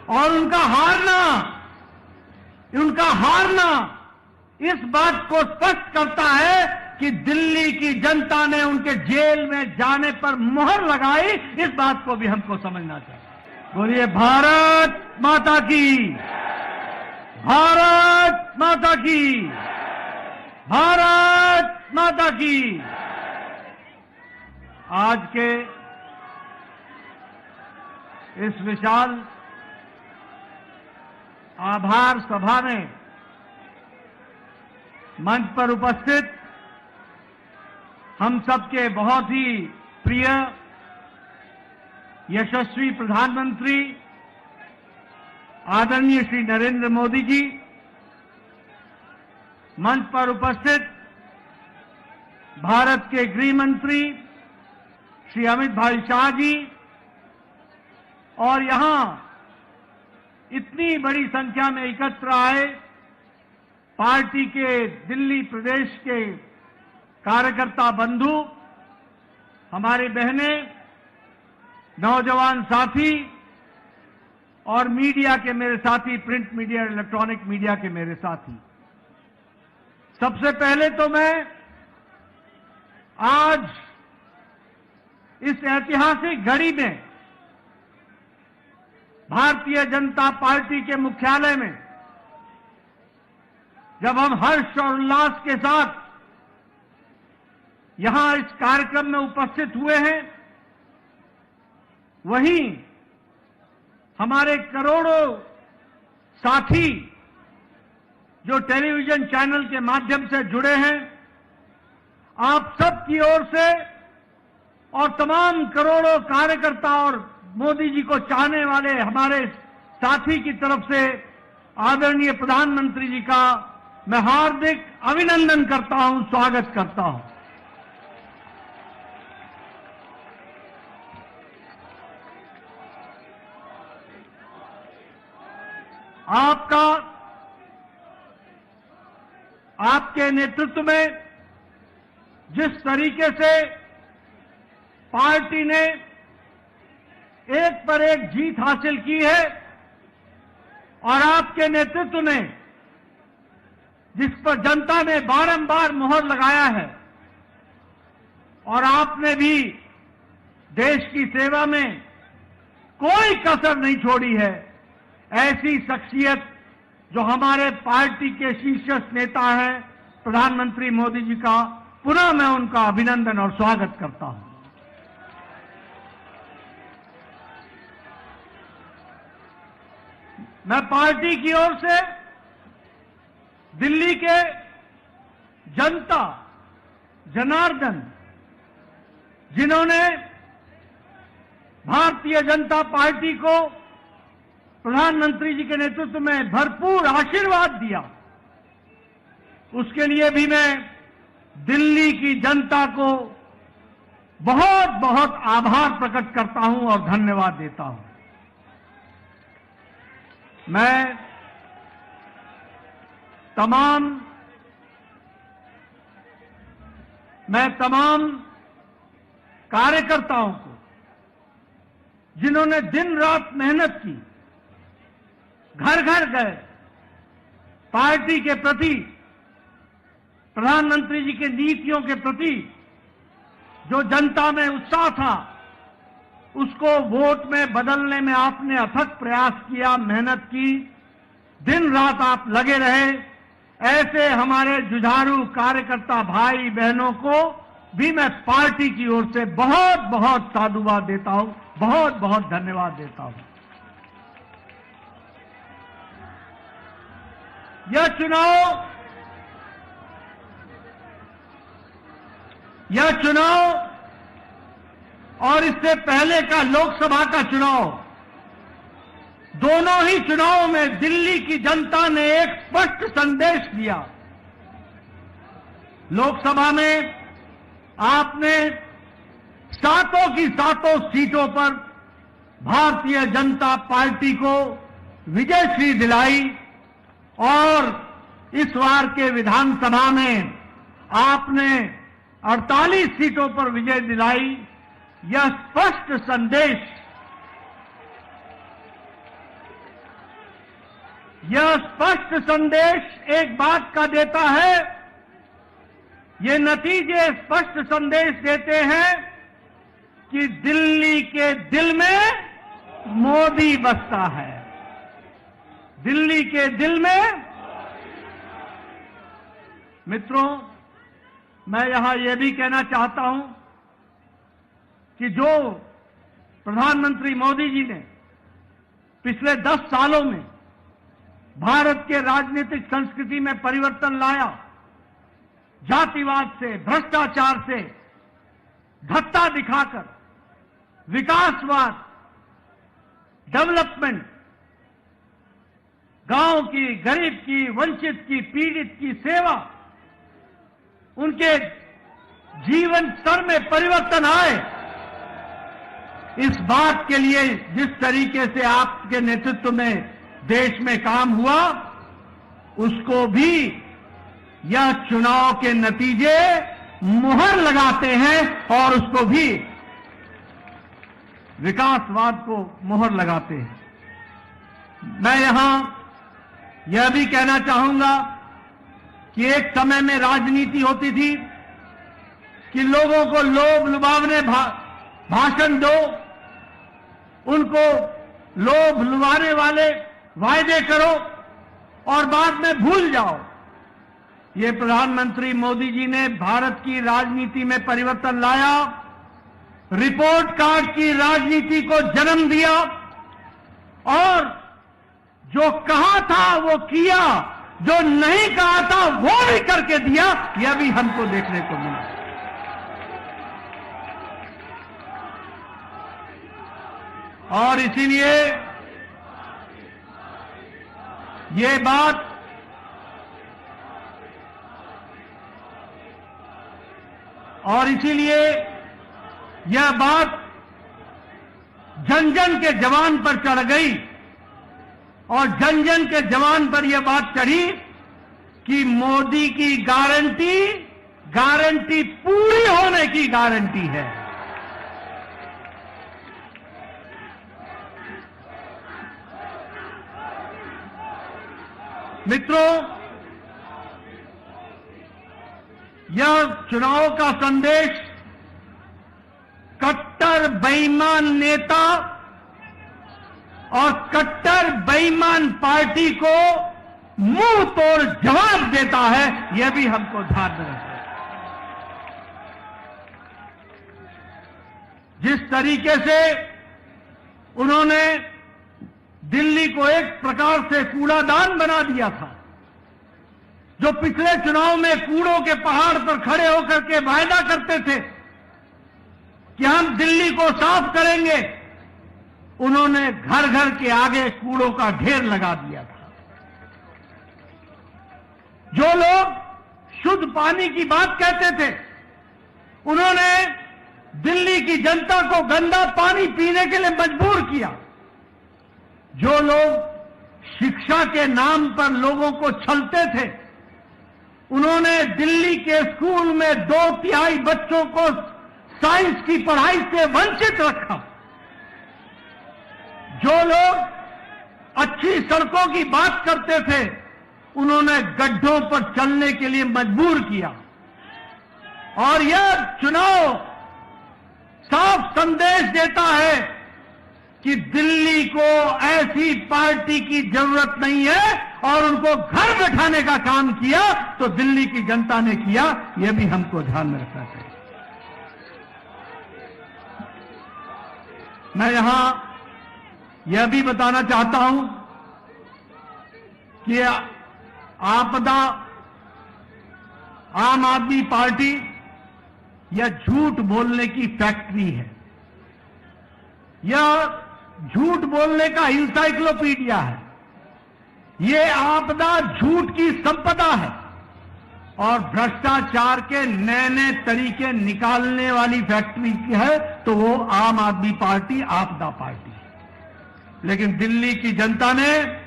और उनका हारना इस बात को स्पष्ट करता है कि दिल्ली की जनता ने उनके जेल में जाने पर मुहर लगाई। इस बात को भी हमको समझना चाहिए। बोलिए भारत माता की, भारत माता की, भारत माता की। आज के इस विशाल आभार सभा में मंच पर उपस्थित हम सबके बहुत ही प्रिय यशस्वी प्रधानमंत्री आदरणीय श्री नरेंद्र मोदी जी, मंच पर उपस्थित भारत के गृह मंत्री श्री अमित भाई शाह जी, और यहां इतनी बड़ी संख्या में एकत्र आए पार्टी के दिल्ली प्रदेश के कार्यकर्ता बंधु, हमारी बहनें, नौजवान साथी और मीडिया के मेरे साथी, प्रिंट मीडिया, इलेक्ट्रॉनिक मीडिया के मेरे साथी। सबसे पहले तो मैं आज इस ऐतिहासिक घड़ी में भारतीय जनता पार्टी के मुख्यालय में जब हम हर्ष और उल्लास के साथ यहां इस कार्यक्रम में उपस्थित हुए हैं, वहीं हमारे करोड़ों साथी जो टेलीविजन चैनल के माध्यम से जुड़े हैं, आप सब की ओर से और तमाम करोड़ों कार्यकर्ता और मोदी जी को चाहने वाले हमारे साथी की तरफ से आदरणीय प्रधानमंत्री जी का मैं हार्दिक अभिनंदन करता हूं, स्वागत करता हूं। आपके नेतृत्व में जिस तरीके से पार्टी ने एक पर एक जीत हासिल की है और आपके नेतृत्व ने जिस पर जनता ने बारंबार मुहर लगाया है, और आपने भी देश की सेवा में कोई कसर नहीं छोड़ी है, ऐसी शख्सियत जो हमारे पार्टी के शीर्ष नेता हैं प्रधानमंत्री मोदी जी का, पुनः मैं उनका अभिनंदन और स्वागत करता हूं। मैं पार्टी की ओर से दिल्ली के जनता जनार्दन, जिन्होंने भारतीय जनता पार्टी को प्रधानमंत्री जी के नेतृत्व में भरपूर आशीर्वाद दिया, उसके लिए भी मैं दिल्ली की जनता को बहुत बहुत आभार प्रकट करता हूं और धन्यवाद देता हूं। मैं तमाम कार्यकर्ताओं को, जिन्होंने दिन रात मेहनत की, घर घर गए, पार्टी के प्रति, प्रधानमंत्री जी की नीतियों के प्रति जो जनता में उत्साह था, उसको वोट में बदलने में आपने अथक प्रयास किया, मेहनत की, दिन रात आप लगे रहे। ऐसे हमारे जुझारू कार्यकर्ता भाई बहनों को भी मैं पार्टी की ओर से बहुत बहुत साधुवाद देता हूं, बहुत बहुत धन्यवाद देता हूं। यह चुनाव और इससे पहले का लोकसभा का चुनाव, दोनों ही चुनावों में दिल्ली की जनता ने एक स्पष्ट संदेश दिया। लोकसभा में आपने सातों की सातों सीटों पर भारतीय जनता पार्टी को विजयश्री दिलाई, और इस बार के विधानसभा में आपने 48 सीटों पर विजय दिलाई। यह स्पष्ट संदेश यह स्पष्ट संदेश एक बात का देता है, ये नतीजे स्पष्ट संदेश देते हैं कि दिल्ली के दिल में मोदी बसता है। दिल्ली के दिल में मित्रों, मैं यहां यह भी कहना चाहता हूं कि जो प्रधानमंत्री मोदी जी ने पिछले 10 सालों में भारत के राजनीतिक संस्कृति में परिवर्तन लाया, जातिवाद से, भ्रष्टाचार से धत्ता दिखाकर विकासवाद, डेवलपमेंट, गांव की, गरीब की, वंचित की, पीड़ित की सेवा, उनके जीवन स्तर में परिवर्तन आए, इस बात के लिए जिस तरीके से आपके नेतृत्व में देश में काम हुआ, उसको भी यह चुनाव के नतीजे मुहर लगाते हैं और उसको भी विकासवाद को मुहर लगाते हैं। मैं यहां यह भी कहना चाहूंगा कि एक समय में राजनीति होती थी कि लोगों को लोभ लुभावने भाषण दो, उनको लोभ लुभाने वाले वायदे करो और बाद में भूल जाओ। ये प्रधानमंत्री मोदी जी ने भारत की राजनीति में परिवर्तन लाया, रिपोर्ट कार्ड की राजनीति को जन्म दिया और जो कहा था वो किया, जो नहीं कहा था वो भी करके दिया। यह भी हमको देखने को मिला। और इसीलिए ये बात यह बात जन जन के जवान पर चढ़ गई और जन जन के जवान पर यह बात चढ़ी कि मोदी की गारंटी पूरी होने की गारंटी है। मित्रों, यह चुनाव का संदेश कट्टर बेईमान नेता और कट्टर बेईमान पार्टी को मुंह तोड़ जवाब देता है। यह भी हमको ध्यान में रखना है। जिस तरीके से उन्होंने दिल्ली को एक प्रकार से कूड़ादान बना दिया था, जो पिछले चुनाव में कूड़ों के पहाड़ पर खड़े होकर के वायदा करते थे कि हम दिल्ली को साफ करेंगे, उन्होंने घर घर के आगे कूड़ों का ढेर लगा दिया था। जो लोग शुद्ध पानी की बात कहते थे, उन्होंने दिल्ली की जनता को गंदा पानी पीने के लिए मजबूर किया। जो लोग शिक्षा के नाम पर लोगों को छलते थे, उन्होंने दिल्ली के स्कूल में 2/3 बच्चों को साइंस की पढ़ाई से वंचित रखा। जो लोग अच्छी सड़कों की बात करते थे, उन्होंने गड्ढों पर चलने के लिए मजबूर किया। और यह चुनाव साफ संदेश देता है कि दिल्ली को ऐसी पार्टी की जरूरत नहीं है और उनको घर बैठाने का काम किया तो दिल्ली की जनता ने किया। यह भी हमको ध्यान में रखना चाहिए। मैं यहां यह भी बताना चाहता हूं कि आपदा आम आदमी पार्टी यह झूठ बोलने की फैक्ट्री है। यह झूठ बोलने का इंसाइक्लोपीडिया है। ये आपदा झूठ की संपदा है और भ्रष्टाचार के नए नए तरीके निकालने वाली फैक्ट्री है, तो वो आम आदमी पार्टी आपदा पार्टी है। लेकिन दिल्ली की जनता ने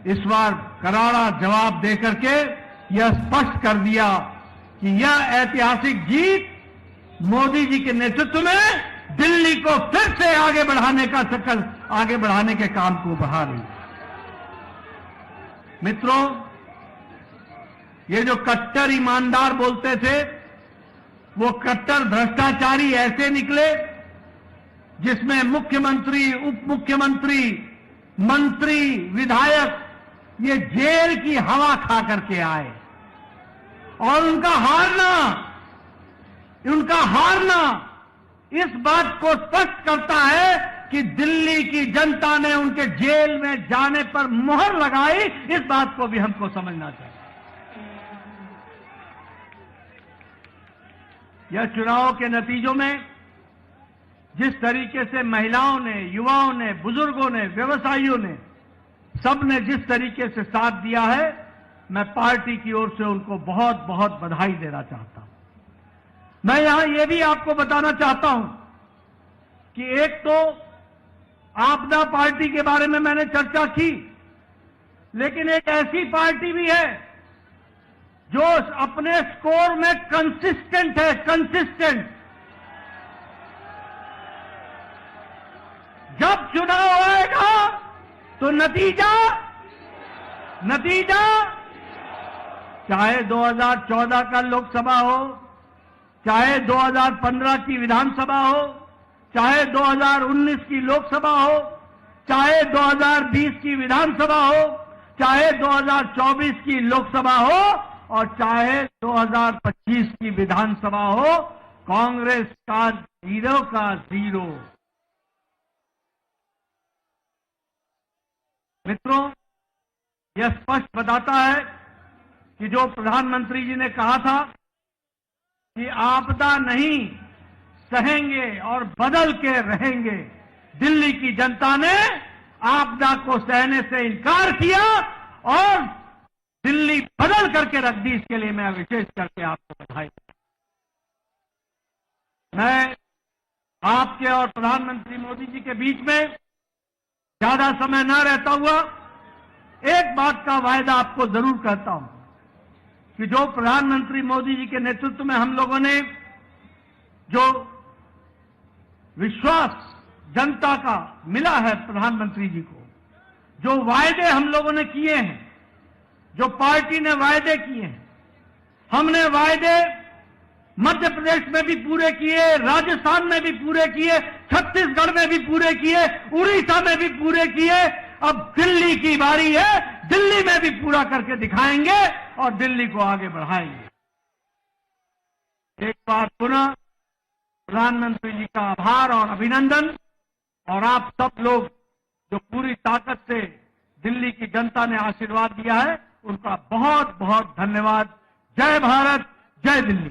इस बार करारा जवाब देकर के यह स्पष्ट कर दिया कि यह ऐतिहासिक जीत मोदी जी के नेतृत्व में दिल्ली को फिर से आगे बढ़ाने के काम को बढ़ा रही। मित्रों, ये जो कट्टर ईमानदार बोलते थे, वो कट्टर भ्रष्टाचारी ऐसे निकले जिसमें मुख्यमंत्री, उप मुख्यमंत्री, मंत्री, विधायक ये जेल की हवा खा करके आए। और उनका हारना इस बात को स्पष्ट करता है कि दिल्ली की जनता ने उनके जेल में जाने पर मुहर लगाई। इस बात को भी हमको समझना चाहिए। यह चुनाव के नतीजों में जिस तरीके से महिलाओं ने, युवाओं ने, बुजुर्गों ने, व्यवसायियों ने, सबने जिस तरीके से साथ दिया है, मैं पार्टी की ओर से उनको बहुत बहुत बधाई देना चाहता हूं। मैं यहां यह भी आपको बताना चाहता हूं कि एक तो आपदा पार्टी के बारे में मैंने चर्चा की, लेकिन एक ऐसी पार्टी भी है जो अपने स्कोर में कंसिस्टेंट है। कंसिस्टेंट। जब चुनाव आएगा तो नतीजा चाहे 2014 का लोकसभा हो, चाहे 2015 की विधानसभा हो, चाहे 2019 की लोकसभा हो, चाहे 2020 की विधानसभा हो, चाहे 2024 की लोकसभा हो और चाहे 2025 की विधानसभा हो, कांग्रेस का जीरो का जीरो। मित्रों, यह स्पष्ट बताता है कि जो प्रधानमंत्री जी ने कहा था कि आपदा नहीं सहेंगे और बदल के रहेंगे, दिल्ली की जनता ने आपदा को सहने से इनकार किया और दिल्ली बदल करके रख दी। इसके लिए मैं विशेष करके आपको बधाई देता हूं। मैं आपके और प्रधानमंत्री मोदी जी के बीच में ज्यादा समय न रहता हुआ एक बात का वायदा आपको जरूर कहता हूं कि जो प्रधानमंत्री मोदी जी के नेतृत्व में हम लोगों ने जो विश्वास जनता का मिला है प्रधानमंत्री जी को, जो वायदे हम लोगों ने किए हैं, जो पार्टी ने वायदे किए हैं, हमने वायदे मध्य प्रदेश में भी पूरे किए, राजस्थान में भी पूरे किए, छत्तीसगढ़ में भी पूरे किए, उड़ीसा में भी पूरे किए। अब दिल्ली की बारी है, दिल्ली में भी पूरा करके दिखाएंगे और दिल्ली को आगे बढ़ाएंगे। एक बार पुनः प्रधानमंत्री जी का आभार और अभिनंदन, और आप सब लोग जो पूरी ताकत से दिल्ली की जनता ने आशीर्वाद दिया है, उनका बहुत बहुत धन्यवाद। जय भारत, जय दिल्ली।